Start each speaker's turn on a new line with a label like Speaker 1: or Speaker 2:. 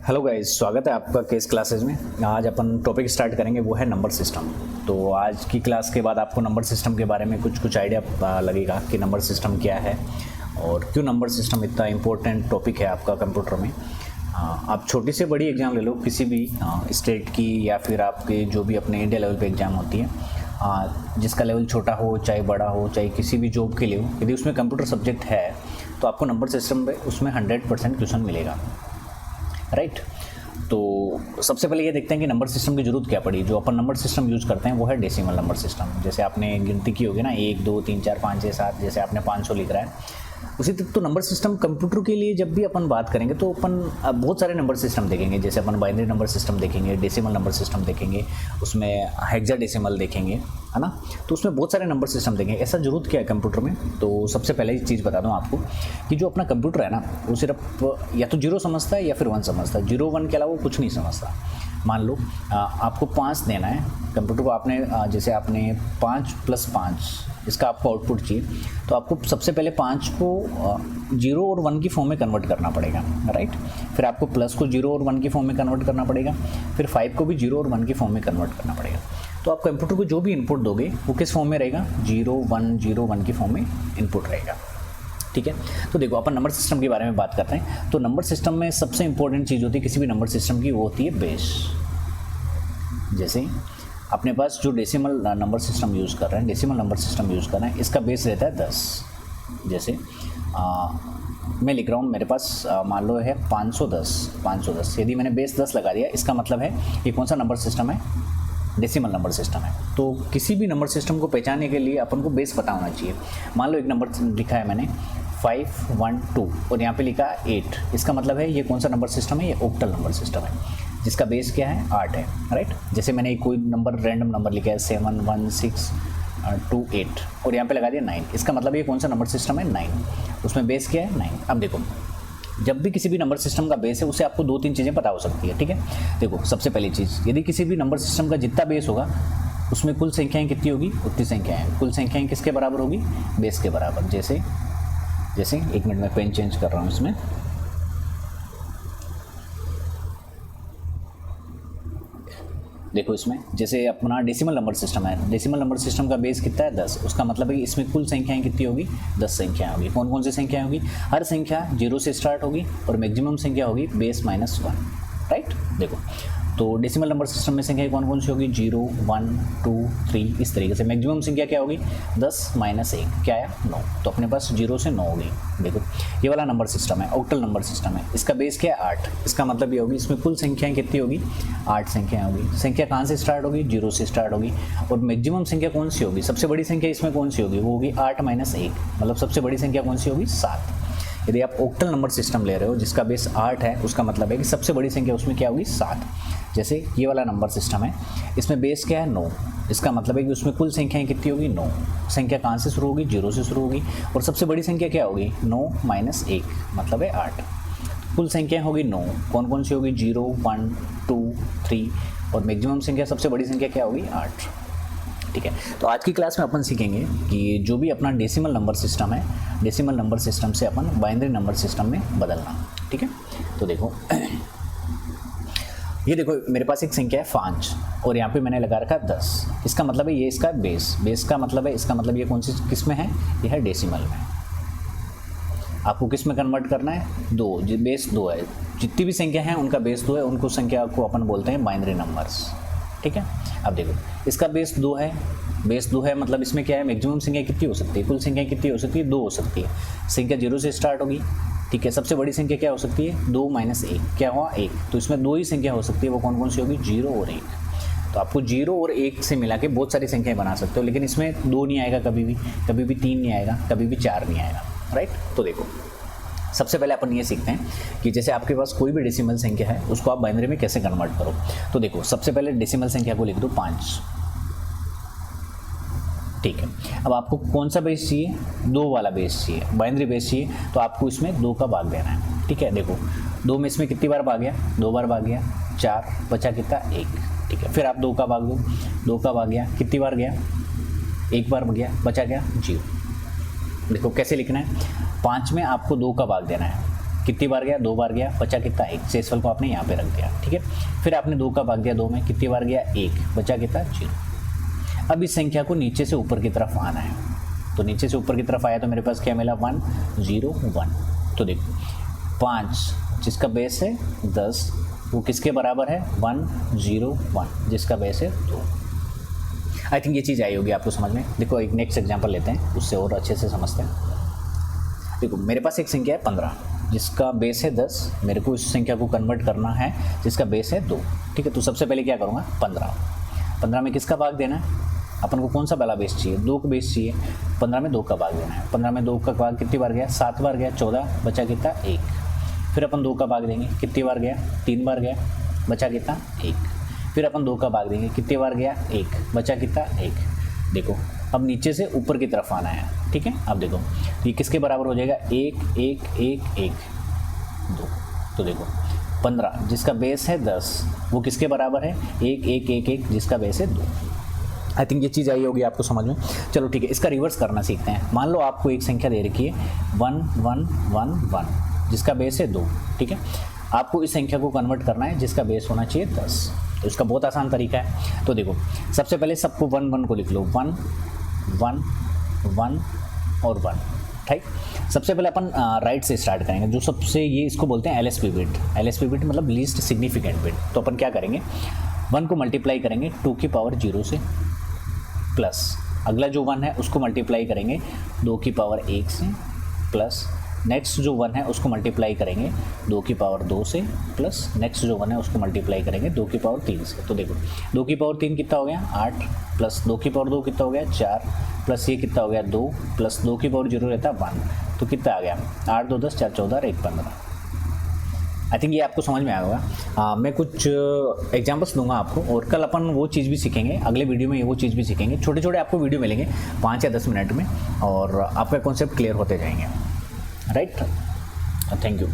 Speaker 1: Hello guys, स्वागत है आपका केस क्लासेस में। आज अपन टॉपिक स्टार्ट करेंगे, वो है नंबर सिस्टम। तो आज की क्लास के बाद आपको नंबर सिस्टम के बारे में कुछ आइडिया लगेगा कि नंबर सिस्टम क्या है और क्यों नंबर सिस्टम इतना इम्पोर्टेंट टॉपिक है आपका कंप्यूटर में। आप छोटी से बड़ी एग्ज़ाम ले लो, किसी भी स्टेट की या फिर आपके जो भी अपने इंडिया लेवल पे एग्ज़ाम होती है, जिसका लेवल छोटा हो चाहे बड़ा हो, चाहे किसी भी जॉब के लिए हो, यदि उसमें कंप्यूटर सब्जेक्ट है तो आपको नंबर सिस्टम पे उसमें 100% क्वेश्चन मिलेगा, राइट। तो सबसे पहले ये देखते हैं कि नंबर सिस्टम की जरूरत क्या पड़ी। जो अपन नंबर सिस्टम यूज़ करते हैं वो है डेसिमल नंबर सिस्टम। जैसे आपने गिनती की होगी ना, 1 2 3 4 5 6 7, जैसे आपने 500 लिख रहा है, उसी तक तो नंबर सिस्टम कंप्यूटर के लिए जब भी अपन बात करेंगे तो अपन बहुत सारे नंबर सिस्टम देखेंगे। जैसे अपन बाइनरी नंबर सिस्टम देखेंगे, डेसिमल नंबर सिस्टम देखेंगे, उसमें हेक्साडेसिमल देखेंगे, है ना। तो उसमें बहुत सारे नंबर सिस्टम देखेंगे। ऐसा जरूरत क्या है कंप्यूटर में, तो सबसे पहले एक चीज़ बता दूं आपको कि जो अपना कंप्यूटर है ना, वो सिर्फ या तो 0 समझता है या फिर 1 समझता है। 0 1 के अलावा वो कुछ नहीं समझता। मान लो आपको 5 देना है कंप्यूटर को, आपने जैसे आपने 5 + 5 इसका आपको आउटपुट चाहिए, तो आपको सबसे पहले 5 को 0 और 1 की फॉर्म में कन्वर्ट करना पड़ेगा, राइट। फिर आपको प्लस को 0 और 1 की फॉर्म में कन्वर्ट करना पड़ेगा, फिर 5 को भी 0 और 1 की फॉर्म में कन्वर्ट करना पड़ेगा। तो आप कंप्यूटर को जो भी इनपुट दोगे वो किस फॉर्म में रहेगा, 0 1 की फॉर्म में इनपुट रहेगा, ठीक है। तो देखो, अपन नंबर सिस्टम के बारे में बात करते हैं। तो नंबर सिस्टम में सबसे इंपॉर्टेंट चीज़ होती है किसी भी नंबर सिस्टम की, वो होती है बेस। जैसे अपने पास जो डेसिमल नंबर सिस्टम यूज़ कर रहे हैं, डेसिमल नंबर सिस्टम यूज़ कर रहे हैं, इसका बेस रहता है 10। जैसे मैं लिख रहा हूँ, मेरे पास मान लो है 510। यदि मैंने बेस 10 लगा दिया, इसका मतलब है ये कौन सा नंबर सिस्टम है, डेसिमल नंबर सिस्टम है। तो किसी भी नंबर सिस्टम को पहचानने के लिए अपन को बेस पता होना चाहिए। मान लो एक नंबर लिखा है मैंने 512 और यहाँ पे लिखा 8, इसका मतलब है ये कौन सा नंबर सिस्टम है, ये ऑक्टल नंबर सिस्टम है, जिसका बेस क्या है, 8 है, राइट। जैसे मैंने कोई नंबर रैंडम नंबर लिखा है 71628 और यहाँ पे लगा दिया 9, इसका मतलब ये कौन सा नंबर सिस्टम है, 9, उसमें बेस क्या है, 9। अब देखो, जब भी किसी भी नंबर सिस्टम का बेस है, उससे आपको 2-3 चीज़ें पता हो सकती है, ठीक है। देखो, सबसे पहली चीज़, यदि किसी भी नंबर सिस्टम का जितना बेस होगा उसमें कुल संख्याएं कितनी होगी, उतनी संख्याएं। कुल संख्याएं किसके बराबर होगी, बेस के बराबर। जैसे 1 मिनट में पेन चेंज कर रहा हूँ इसमें। देखो, इसमें जैसे अपना डेसिमल नंबर सिस्टम है, डेसिमल नंबर सिस्टम का बेस कितना है, 10। उसका मतलब है कि इसमें कुल संख्याएं कितनी होगी, 10 संख्याएं होगी। कौन कौन सी संख्याएं होगी, हर संख्या 0 से स्टार्ट होगी और मैक्सिमम संख्या होगी बेस -1, राइट। देखो, तो डेसिमल नंबर सिस्टम में संख्याएं कौन कौन सी होगी, 0 1 2 3, इस तरीके से। मैक्सिमम संख्या क्या होगी, 10 - 1, क्या आया, 9। तो अपने पास 0 से 9 होगी। देखो, ये वाला नंबर सिस्टम है, ऑक्टल नंबर सिस्टम है, इसका बेस क्या है, 8। इसका मतलब ये होगी इसमें कुल संख्याएं कितनी होगी, 8 संख्याएं होगी। संख्या कहाँ से स्टार्ट होगी, 0 से स्टार्ट होगी। और मैक्सिमम संख्या कौन सी होगी, सबसे बड़ी संख्या इसमें कौन सी होगी, वो होगी 8 - 1, मतलब सबसे बड़ी संख्या कौन सी होगी, 7। यदि आप ऑक्टल नंबर सिस्टम ले रहे हो जिसका बेस 8 है, उसका मतलब है कि सबसे बड़ी संख्या उसमें क्या होगी, 7। जैसे ये वाला नंबर सिस्टम है, इसमें बेस क्या है, 9। इसका मतलब है कि उसमें कुल संख्याएं कितनी होगी, 9। संख्या कहाँ से शुरू होगी, 0 से शुरू होगी। और सबसे बड़ी संख्या क्या होगी, 9 - 1, मतलब है 8। कुल संख्याएं होगी 9। कौन कौन सी होगी, 0 1 2 3, और मैक्सिमम संख्या, सबसे बड़ी संख्या क्या होगी, 8, ठीक है। तो आज की क्लास में अपन सीखेंगे कि जो भी अपना डेसिमल नंबर सिस्टम है, डेसिमल नंबर सिस्टम से अपन बाइनरी नंबर सिस्टम में बदलना, ठीक है। तो देखो, ये देखो, मेरे पास एक संख्या है 5 और यहाँ पे मैंने लगा रखा 10। इसका मतलब है ये इसका बेस का मतलब है, इसका मतलब ये कौन सी किस में है, ये है डेसिमल में। आपको किस में कन्वर्ट करना है, 2, बेस 2 है। जितनी भी संख्या है उनका बेस 2 है, उनको संख्या को अपन बोलते हैं बाइनरी नंबर्स, ठीक है। अब देखो, इसका बेस 2 है, बेस 2 है, मतलब इसमें क्या है, मैक्सिमम संख्या कितनी हो सकती है, कुल संख्या कितनी हो सकती है, 2 हो सकती है। संख्या 0 से स्टार्ट होगी, ठीक है। सबसे बड़ी संख्या क्या हो सकती है, 2 - 1, क्या हुआ, 1। तो इसमें 2 ही संख्या हो सकती है, वो कौन कौन सी होगी, 0 और 1। तो आपको 0 और 1 से मिला के बहुत सारी संख्याएं बना सकते हो, लेकिन इसमें 2 नहीं आएगा कभी भी 3 नहीं आएगा, कभी भी 4 नहीं आएगा, राइट। तो देखो, सबसे पहले अपन ये सीखते हैं कि जैसे आपके पास कोई भी डेसिमल संख्या है, उसको आप बाइनरी में कैसे कन्वर्ट करो। तो देखो, सबसे पहले डेसिमल संख्या को लिख दो 5, ठीक है। अब आपको कौन सा बेस चाहिए, 2 वाला बेस चाहिए, बाइनरी बेस चाहिए, तो आपको इसमें 2 का भाग देना है, ठीक है। देखो, 2 में इसमें कितनी बार भाग गया, 2 बार भाग गया, 4 बचा कितना, 1, ठीक है। फिर आप 2 का भाग दो, 2 का भाग गया, कितनी बार गया, 1 बार गया, बचा गया 0। देखो कैसे लिखना है, 5 में आपको 2 का भाग देना है, कितनी बार गया, 2 बार गया, बचा कितना 1, शेषफल को आपने यहाँ पे रख दिया, ठीक है। फिर आपने 2 का भाग दिया 2 में, कितनी बार गया 1, बचा कितना 0। अब इस संख्या को नीचे से ऊपर की तरफ आना है, तो नीचे से ऊपर की तरफ आया तो मेरे पास क्या मिला 1 0 1। तो देखो 5 जिसका बेस है 10 वो किसके बराबर है 1 0 1 जिसका बेस है 2। आई थिंक ये चीज़ आई होगी आपको समझ में। देखो एक नेक्स्ट एग्जांपल लेते हैं, उससे और अच्छे से समझते हैं। देखो मेरे पास एक संख्या है 15 जिसका बेस है 10, मेरे को इस संख्या को कन्वर्ट करना है जिसका बेस है 2, ठीक है। तो सबसे पहले क्या करूँगा 15 में किसका भाग देना है, अपन को कौन सा पहला बेस चाहिए, 2 का बेस चाहिए। 15 में 2 का भाग देना है, 15 में 2 का भाग कितनी बार गया 7 बार गया, 14 बचा कितना 1। फिर अपन 2 का भाग देंगे, कितनी बार गया 3 बार गया, बचा कितना 1। फिर अपन 2 का भाग देंगे, कितनी बार गया 1, बचा कितना 1। देखो अब नीचे से ऊपर की तरफ आना है, ठीक है। अब देखो ये किसके बराबर हो जाएगा 1 1 1 1 2। तो देखो 15 जिसका बेस है 10 वो किसके बराबर है 1 1 1 1 जिसका बेस है 2। आई थिंक ये चीज़ आई होगी आपको समझ में। चलो ठीक है, इसका रिवर्स करना सीखते हैं। मान लो आपको एक संख्या दे रखी है 1 1 1 1 जिसका बेस है 2, ठीक है। आपको इस संख्या को कन्वर्ट करना है जिसका बेस होना चाहिए 10। तो इसका बहुत आसान तरीका है। तो देखो सबसे पहले सबको 1 1 को लिख लो, 1 1 1 और 1, ठीक। सबसे पहले अपन राइट से स्टार्ट करेंगे, जो सबसे ये इसको बोलते हैं LSB बिट। LSB बिट मतलब लीस्ट सिग्निफिकेंट बिट। तो अपन क्या करेंगे 1 को मल्टीप्लाई करेंगे 2 की पावर 0 से, प्लस अगला जो 1 है उसको मल्टीप्लाई करेंगे 2 की पावर 1 से, प्लस नेक्स्ट जो 1 है उसको मल्टीप्लाई करेंगे 2 की पावर 2 से, प्लस नेक्स्ट जो 1 है उसको मल्टीप्लाई करेंगे 2 की पावर 3 से। तो देखो 2 की पावर 3 कितना हो गया 8, प्लस 2 की पावर 2 कितना हो गया 4, प्लस ये कितना हो गया 2, प्लस 2 की पावर 0 रहता 1, तो कितना आ गया 8 2 10 4 14 1 15। आई थिंक ये आपको समझ में आया होगा। मैं कुछ एग्जांपल्स दूंगा आपको, और कल अपन वो चीज़ भी सीखेंगे, अगले वीडियो में ये वो चीज़ भी सीखेंगे। छोटे छोटे आपको वीडियो मिलेंगे 5 या 10 मिनट में, और आपका कॉन्सेप्ट क्लियर होते जाएंगे। Right, thank you.